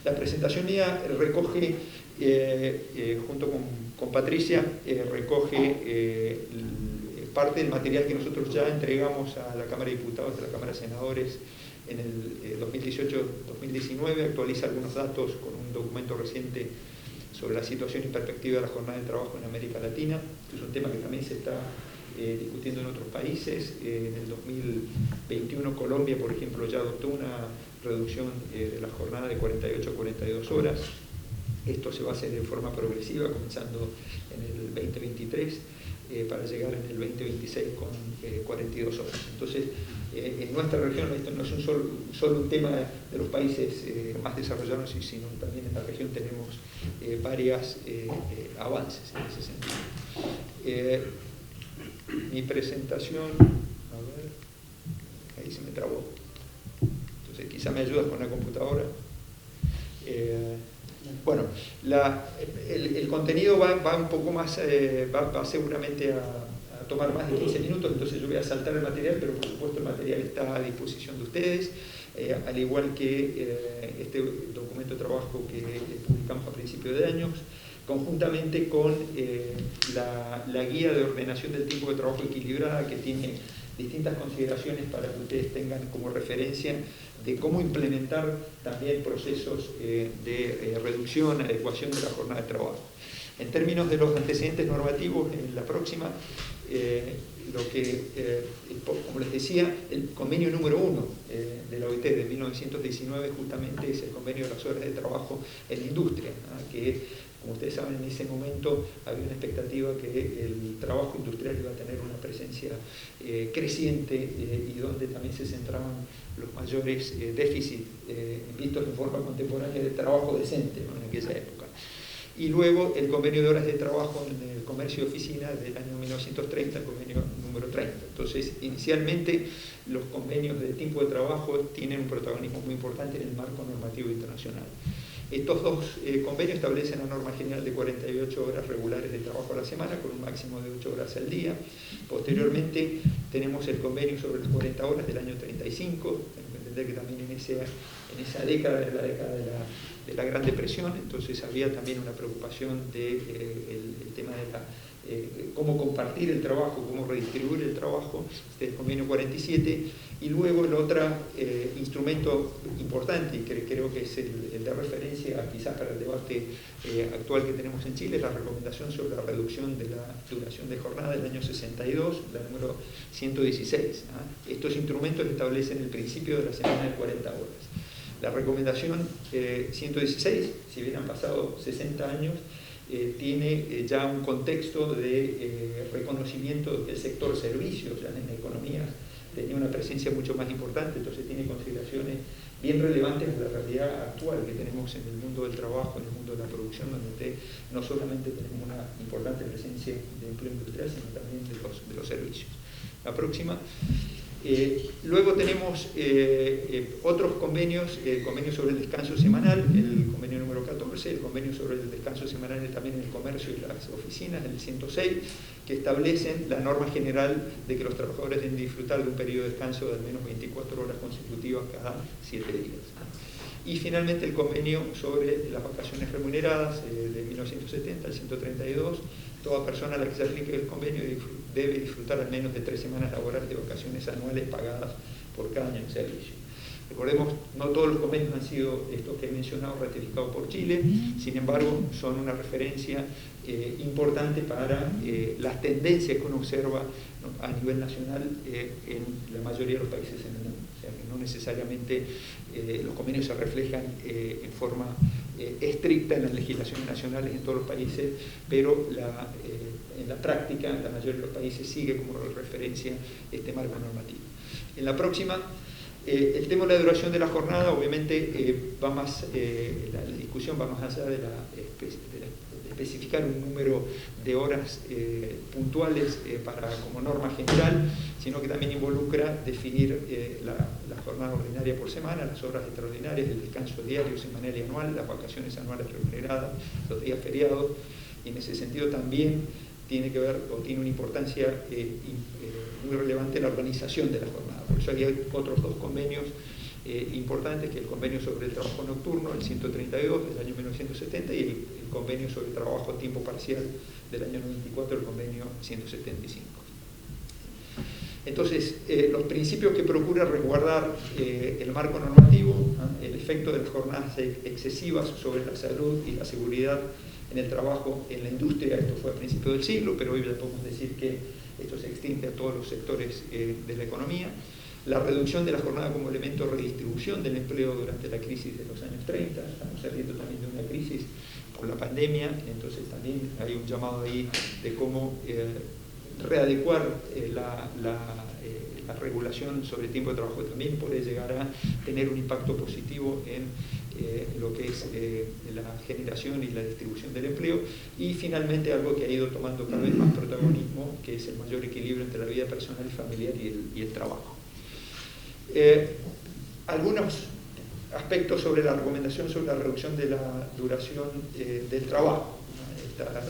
La presentación mía recoge, junto con Patricia, recoge parte del material que nosotros ya entregamos a la Cámara de Diputados, a la Cámara de Senadores en el 2018-2019, actualiza algunos datos con un documento reciente sobre la situación y perspectiva de la jornada de trabajo en América Latina, que es un tema que también se está discutiendo en otros países. En el 2021 Colombia, por ejemplo, ya adoptó una reducción de la jornada de 48 a 42 horas. Esto se va a hacer de forma progresiva, comenzando en el 2023, para llegar en el 2026 con 42 horas. Entonces, en nuestra región, esto no es solo un tema de los países más desarrollados, sino también en la región tenemos varios avances en ese sentido. Mi presentación, a ver, ahí se me trabó. Entonces, quizá me ayudas con la computadora. Bueno, el contenido va un poco más, va seguramente a tomar más de 15 minutos, entonces yo voy a saltar el material, pero por supuesto el material está a disposición de ustedes, al igual que este documento de trabajo que publicamos a principios de años, conjuntamente con la guía de ordenación del tiempo de trabajo equilibrada, que tiene distintas consideraciones para que ustedes tengan como referencia de cómo implementar también procesos de reducción, adecuación de la jornada de trabajo. En términos de los antecedentes normativos, en la próxima, como les decía, el convenio número 1 de la OIT de 1919 justamente es el convenio de las horas de trabajo en la industria, ¿no? Que, como ustedes saben, en ese momento había una expectativa que el trabajo industrial iba a tener una presencia creciente y donde también se centraban los mayores déficits vistos en forma contemporánea de trabajo decente, ¿no? En aquella época. Y luego el convenio de horas de trabajo en el comercio de oficina del año 1930, el convenio número 30. Entonces, inicialmente los convenios de tiempo de trabajo tienen un protagonismo muy importante en el marco normativo internacional. Estos dos convenios establecen la norma general de 48 horas regulares de trabajo a la semana, con un máximo de 8 horas al día. Posteriormente tenemos el convenio sobre las 40 horas del año 35, tengo que entender que también en esa década, era la década de la Gran Depresión, entonces había también una preocupación del tema de cómo compartir el trabajo, cómo redistribuir el trabajo, este es el convenio 47, y luego el otro instrumento importante, y que creo que es el de referencia quizás para el debate actual que tenemos en Chile, la recomendación sobre la reducción de la duración de jornada del año 62, la número 116. Estos instrumentos establecen el principio de la semana de 40 horas. La recomendación 116, si bien han pasado 60 años, tiene ya un contexto de reconocimiento de que el sector servicios, ya en la economía, tenía una presencia mucho más importante, entonces tiene consideraciones bien relevantes a la realidad actual que tenemos en el mundo del trabajo, en el mundo de la producción, donde no solamente tenemos una importante presencia de empleo industrial, sino también de los servicios. La próxima. Luego tenemos otros convenios, el convenio sobre el descanso semanal, el convenio número 14, el convenio sobre el descanso semanal también en el comercio y las oficinas, el 106, que establecen la norma general de que los trabajadores deben disfrutar de un periodo de descanso de al menos 24 horas consecutivas cada 7 días. Y finalmente el convenio sobre las vacaciones remuneradas de 1970, el 132, toda persona a la que se aplique el convenio debe disfrutar al menos de 3 semanas laborales de vacaciones anuales pagadas por cada año de servicio. Recordemos, no todos los convenios han sido estos que he mencionado ratificados por Chile, sin embargo son una referencia importante para las tendencias que uno observa a nivel nacional en la mayoría de los países en el mundo. O sea que no necesariamente los convenios se reflejan en forma estricta en las legislaciones nacionales en todos los países, pero en la práctica la mayoría de los países sigue como referencia este marco normativo. En la próxima, el tema de la duración de la jornada, obviamente la discusión va más allá de especificar un número de horas puntuales como norma general, sino que también involucra definir la jornada ordinaria por semana, las horas extraordinarias, el descanso diario, semanal y anual, las vacaciones anuales remuneradas, los días feriados, y en ese sentido también tiene que ver o tiene una importancia muy relevante la organización de la jornada. Por eso hay otros dos convenios importantes, que es el convenio sobre el trabajo nocturno, el 132 del año 1970, y el convenio sobre el trabajo a tiempo parcial del año 94, el convenio 175. Entonces, los principios que procura resguardar el marco normativo, el efecto de las jornadas excesivas sobre la salud y la seguridad en el trabajo en la industria, esto fue a principios del siglo, pero hoy ya podemos decir que esto se extiende a todos los sectores de la economía. La reducción de la jornada como elemento de redistribución del empleo durante la crisis de los años 30, estamos saliendo también de una crisis por la pandemia, entonces también hay un llamado ahí de cómo readecuar la regulación sobre tiempo de trabajo también puede llegar a tener un impacto positivo en lo que es la generación y la distribución del empleo, y finalmente algo que ha ido tomando cada vez más protagonismo, que es el mayor equilibrio entre la vida personal y familiar y el trabajo. Algunos aspectos sobre la recomendación sobre la reducción de la duración del trabajo. Esta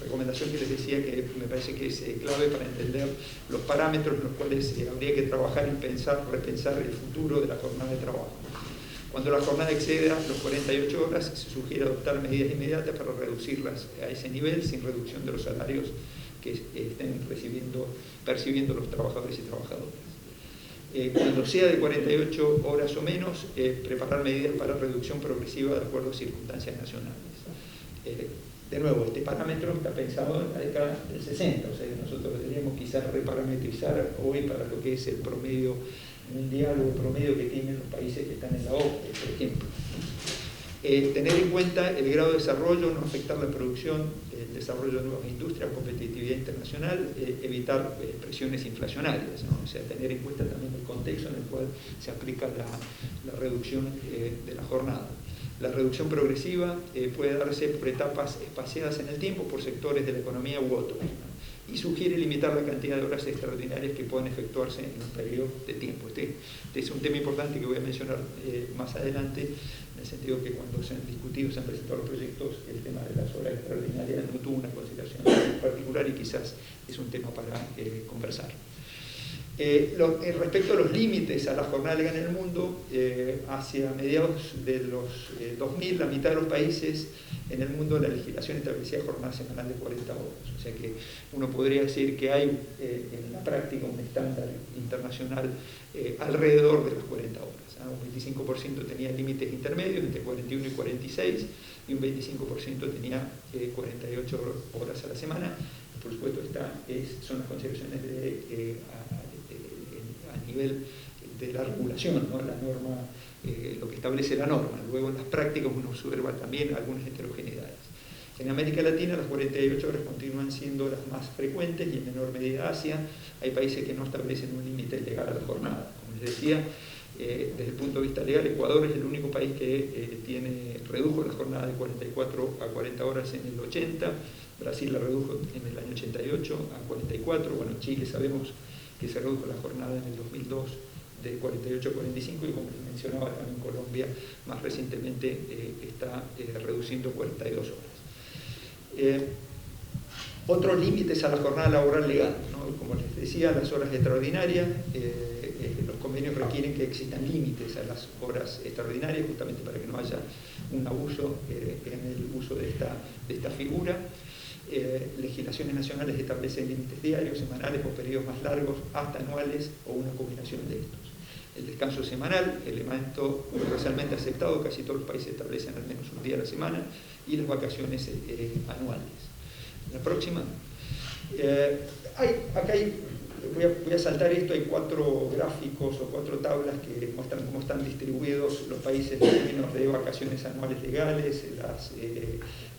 recomendación que les decía que me parece que es clave para entender los parámetros en los cuales habría que trabajar y repensar el futuro de la jornada de trabajo. Cuando la jornada exceda los 48 horas, se sugiere adoptar medidas inmediatas para reducirlas a ese nivel, sin reducción de los salarios que estén percibiendo los trabajadores y trabajadoras. Cuando sea de 48 horas o menos, preparar medidas para reducción progresiva de acuerdo a circunstancias nacionales. De nuevo, este parámetro está pensado en la década del 60, o sea que nosotros deberíamos quizás reparametrizar hoy para lo que es el promedio mundial o el promedio que tienen los países que están en la OCDE, por ejemplo. Tener en cuenta el grado de desarrollo, no afectar la producción, el desarrollo de nuevas industrias, competitividad internacional, evitar presiones inflacionarias, ¿no? O sea, tener en cuenta también el contexto en el cual se aplica la reducción de la jornada. La reducción progresiva puede darse por etapas espaciadas en el tiempo, por sectores de la economía u otros, ¿no? Y sugiere limitar la cantidad de horas extraordinarias que pueden efectuarse en un periodo de tiempo. Este es un tema importante que voy a mencionar más adelante, en el sentido que cuando se han discutido, se han presentado los proyectos, el tema de las horas extraordinarias no tuvo una consideración particular y quizás es un tema para conversar. Respecto a los límites a la jornada legal en el mundo, hacia mediados de los 2000, la mitad de los países en el mundo la legislación establecía jornada semanal de 40 horas. O sea que uno podría decir que hay en la práctica un estándar internacional alrededor de las 40 horas. Un 25% tenía límites intermedios entre 41 y 46 y un 25% tenía 48 horas a la semana. Por supuesto, son las consideraciones a nivel de la regulación, ¿no? La norma, lo que establece la norma. Luego en las prácticas uno observa también algunas heterogeneidades. En América Latina las 48 horas continúan siendo las más frecuentes y en menor medida Asia. Hay países que no establecen un límite legal a la jornada. Como les decía, desde el punto de vista legal, Ecuador es el único país que redujo la jornada de 44 a 40 horas en el 80, Brasil la redujo en el año 88 a 44, bueno, Chile sabemos que se redujo la jornada en el 2002 de 48 a 45 y como les mencionaba también Colombia más recientemente está reduciendo 42 horas. Otros límites a la jornada laboral legal, ¿no? Como les decía, las horas extraordinarias, los convenios requieren que existan límites a las horas extraordinarias justamente para que no haya un abuso en el uso de esta figura. Legislaciones nacionales establecen límites diarios, semanales o periodos más largos, hasta anuales o una combinación de estos. El descanso semanal, elemento universalmente aceptado, casi todos los países establecen al menos un día a la semana, y las vacaciones anuales. La próxima. Voy a saltar esto, hay 4 gráficos o 4 tablas que muestran cómo están distribuidos los países en términos de vacaciones anuales legales,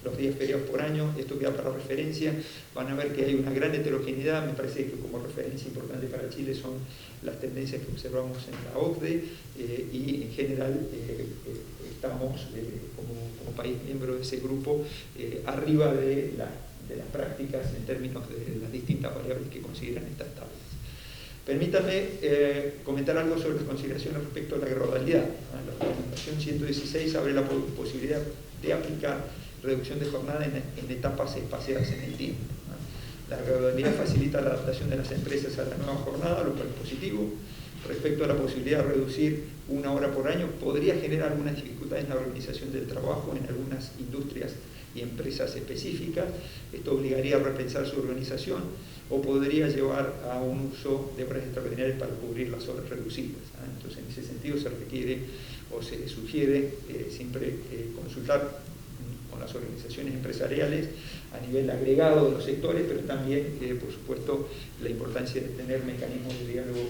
los días feriados por año. Esto queda para referencia. Van a ver que hay una gran heterogeneidad. Me parece que como referencia importante para Chile son las tendencias que observamos en la OCDE y en general estamos como país miembro de ese grupo arriba de las prácticas en términos de las distintas variables que consideran estas tablas. Permítanme comentar algo sobre las consideraciones respecto a la gradualidad. La recomendación 116 abre la posibilidad de aplicar reducción de jornada en etapas espaciadas en el tiempo. La gradualidad facilita la adaptación de las empresas a la nueva jornada, lo cual es positivo. respecto a la posibilidad de reducir 1 hora por año, podría generar algunas dificultades en la organización del trabajo en algunas industrias y empresas específicas. Esto obligaría a repensar su organización o podría llevar a un uso de horas extraordinarias para cubrir las horas reducidas. Entonces, en ese sentido se requiere o se sugiere siempre consultar con las organizaciones empresariales a nivel agregado de los sectores, pero también, por supuesto, la importancia de tener mecanismos de diálogo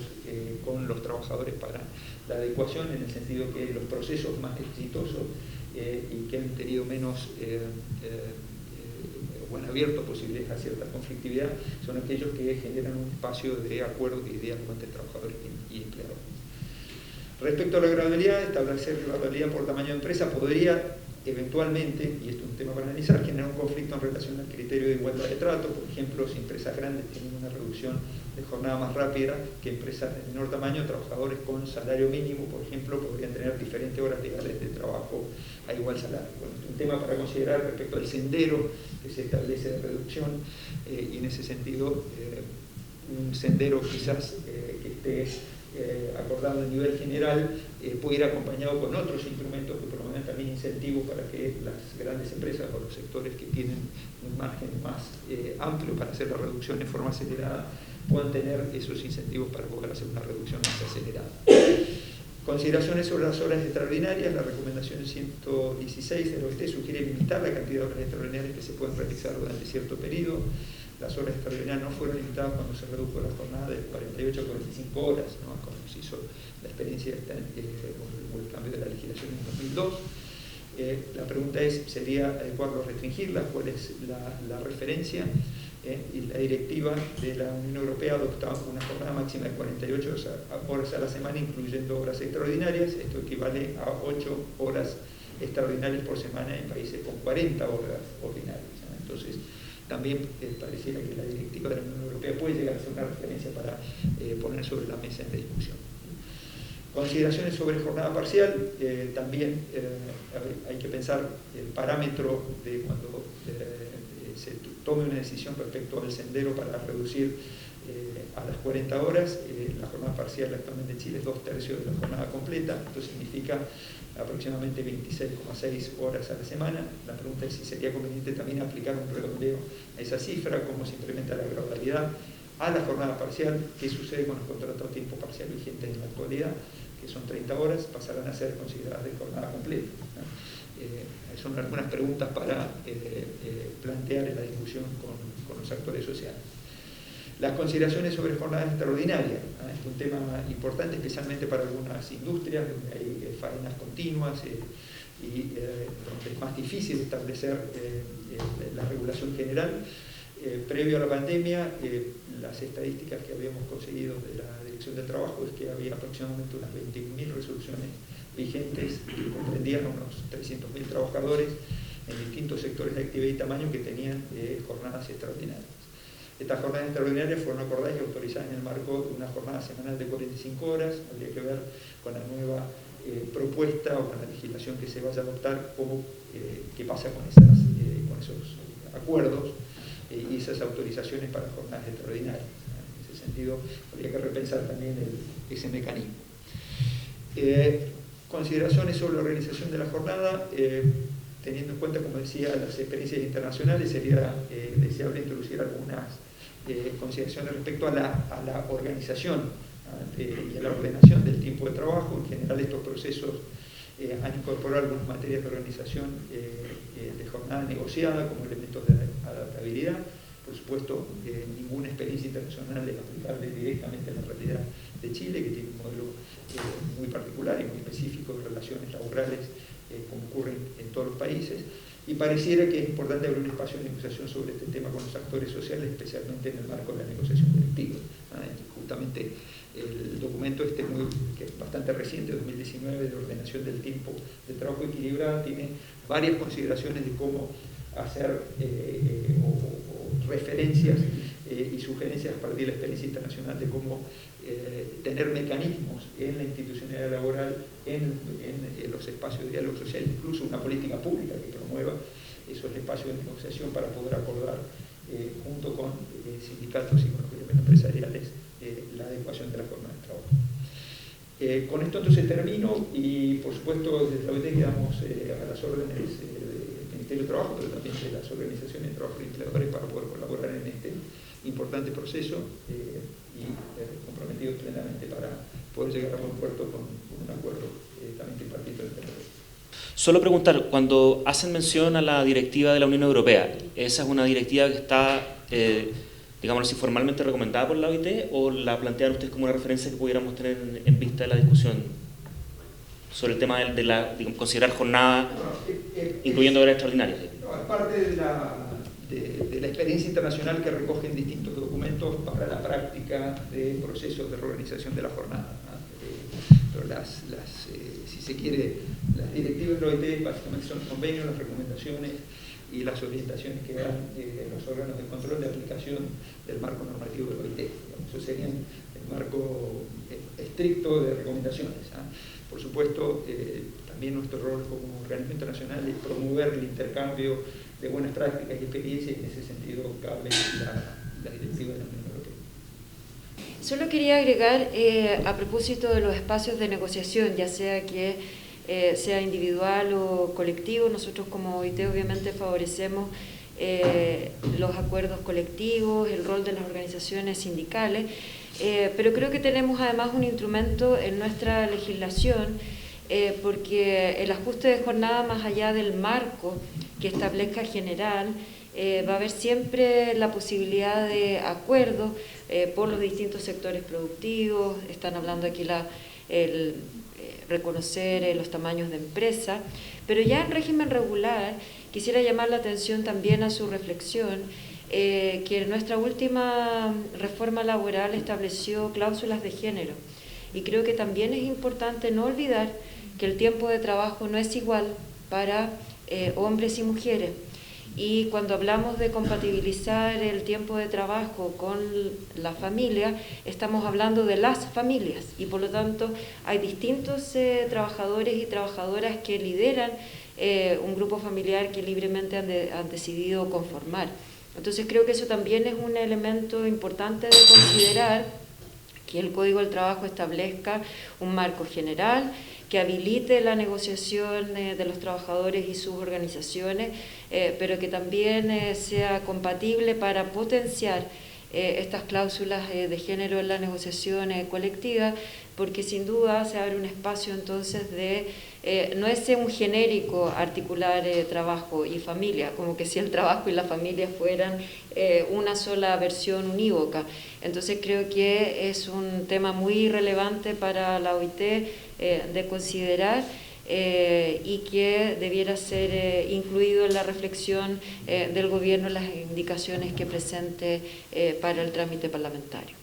con los trabajadores para la adecuación, en el sentido que los procesos más exitosos y que han tenido menos o han abierto posibilidades a cierta conflictividad son aquellos que generan un espacio de acuerdo y diálogo entre trabajadores y empleadores. Respecto a la gradualidad, establecer gradualidad por tamaño de empresa podría eventualmente, y esto es un tema para analizar, generar un conflicto en relación al criterio de igualdad de trato. Por ejemplo, si empresas grandes tienen una reducción de jornada más rápida que empresas de menor tamaño, trabajadores con salario mínimo, por ejemplo, podrían tener diferentes horas legales de trabajo a igual salario. Bueno, es un tema para considerar respecto al sendero que se establece de reducción, y en ese sentido un sendero quizás que esté acordado a nivel general puede ir acompañado con otros instrumentos que promuevan también incentivos para que las grandes empresas o los sectores que tienen un margen más amplio para hacer la reducción de forma acelerada puedan tener esos incentivos para poder hacer una reducción más acelerada. Consideraciones sobre las horas extraordinarias. La recomendación 116 de la OIT sugiere limitar la cantidad de horas extraordinarias que se pueden realizar durante cierto periodo. Las horas extraordinarias no fueron limitadas cuando se redujo la jornada de 48 a 45 horas, ¿no? Cuando se hizo la experiencia o el cambio de la legislación en 2002. La pregunta es, ¿sería adecuado restringirla? ¿Cuál es la referencia? Y la directiva de la Unión Europea adopta una jornada máxima de 48 horas a la semana, incluyendo horas extraordinarias. Esto equivale a 8 horas extraordinarias por semana en países con 40 horas ordinarias, ¿no? Entonces, también pareciera que la directiva de la Unión Europea puede llegar a ser una referencia para poner sobre la mesa en la discusión. Consideraciones sobre jornada parcial. También hay que pensar el parámetro de cuando se tome una decisión respecto al sendero para reducir a las 40 horas. La jornada parcial actualmente en Chile es 2/3 de la jornada completa. Esto significa aproximadamente 26,6 horas a la semana. La pregunta es si sería conveniente también aplicar un redondeo a esa cifra, cómo se implementa la gradualidad a la jornada parcial, qué sucede con los contratos a tiempo parcial vigentes en la actualidad, que son 30 horas, pasarán a ser consideradas de jornada completa, ¿no? Son algunas preguntas para plantear en la discusión con los actores sociales. Las consideraciones sobre jornadas extraordinarias, ¿no? Es un tema importante, especialmente para algunas industrias donde hay faenas continuas y donde es más difícil establecer la regulación general. Previo a la pandemia, las estadísticas que habíamos conseguido de la Dirección del Trabajo es que había aproximadamente unas 21.000 resoluciones vigentes que comprendían unos 300.000 trabajadores en distintos sectores de actividad y tamaño que tenían jornadas extraordinarias. Estas jornadas extraordinarias fueron acordadas y autorizadas en el marco de una jornada semanal de 45 horas. Habría que ver con la nueva propuesta o con la legislación que se vaya a adoptar qué pasa con esos acuerdos y esas autorizaciones para jornadas extraordinarias. En ese sentido, habría que repensar también ese mecanismo. Consideraciones sobre la organización de la jornada. Teniendo en cuenta, como decía, las experiencias internacionales, sería deseable introducir algunas consideraciones respecto a la organización y a la ordenación del tiempo de trabajo. En general, estos procesos han incorporado algunas materias de organización de jornada negociada como elementos de adaptabilidad. Por supuesto, ninguna experiencia internacional es aplicable directamente a la realidad de Chile, que tiene un modelo muy particular y muy específico de relaciones laborales, como ocurre en todos los países, y pareciera que es importante abrir un espacio de negociación sobre este tema con los actores sociales, especialmente en el marco de la negociación colectiva. Justamente el documento que es bastante reciente, 2019, de ordenación del tiempo de trabajo equilibrado, tiene varias consideraciones de cómo hacer o referencias y sugerencias a partir de la experiencia internacional de cómo tener mecanismos en la institucionalidad laboral, en los espacios de diálogo social, incluso una política pública que promueva esos espacios de negociación para poder acordar junto con sindicatos y con los gremios empresariales la adecuación de la jornada de trabajo. Con esto entonces termino y por supuesto desde la OIT quedamos a las órdenes del Ministerio de Trabajo, pero también de las organizaciones de trabajo y empleadores para poder colaborar en este importante proceso y comprometidos plenamente para poder llegar a buen puerto con un acuerdo también tripartito entre los. Solo preguntar, cuando hacen mención a la directiva de la Unión Europea, ¿esa es una directiva que está, digámoslo así, formalmente recomendada por la OIT o la plantean ustedes como una referencia que pudiéramos tener en vista de la discusión sobre el tema de considerar jornada, incluyendo horas extraordinarias? No, es parte de la experiencia internacional que recogen distintos documentos para la práctica de procesos de reorganización de la jornada, ¿no? Pero si se quiere, las directivas de la OIT básicamente son convenios, las recomendaciones y las orientaciones que dan los órganos de control de aplicación del marco normativo de la OIT. Eso sería el marco estricto de recomendaciones, ¿ah? Por supuesto, también nuestro rol como organismo internacional es promover el intercambio de buenas prácticas y experiencias, y en ese sentido cabe la directiva de la Unión Europea. Solo quería agregar, a propósito de los espacios de negociación, ya sea que sea individual o colectivo, nosotros como OIT obviamente favorecemos los acuerdos colectivos, el rol de las organizaciones sindicales, pero creo que tenemos además un instrumento en nuestra legislación, porque el ajuste de jornada, más allá del marco que establezca general, va a haber siempre la posibilidad de acuerdos por los distintos sectores productivos. Están hablando aquí reconocer los tamaños de empresa, pero ya en régimen regular quisiera llamar la atención también a su reflexión, que nuestra última reforma laboral estableció cláusulas de género, y creo que también es importante no olvidar que el tiempo de trabajo no es igual para hombres y mujeres. Y cuando hablamos de compatibilizar el tiempo de trabajo con la familia, estamos hablando de las familias, y por lo tanto hay distintos trabajadores y trabajadoras que lideran un grupo familiar que libremente han decidido conformar. Entonces creo que eso también es un elemento importante de considerar, que el Código del Trabajo establezca un marco general que habilite la negociación de los trabajadores y sus organizaciones, pero que también sea compatible para potenciar estas cláusulas de género en la negociación colectiva, porque sin duda se abre un espacio entonces de, no es un genérico articular trabajo y familia, como que si el trabajo y la familia fueran una sola versión unívoca. Entonces creo que es un tema muy relevante para la OIT de considerar, y que debiera ser incluido en la reflexión del gobierno en las indicaciones que presente para el trámite parlamentario.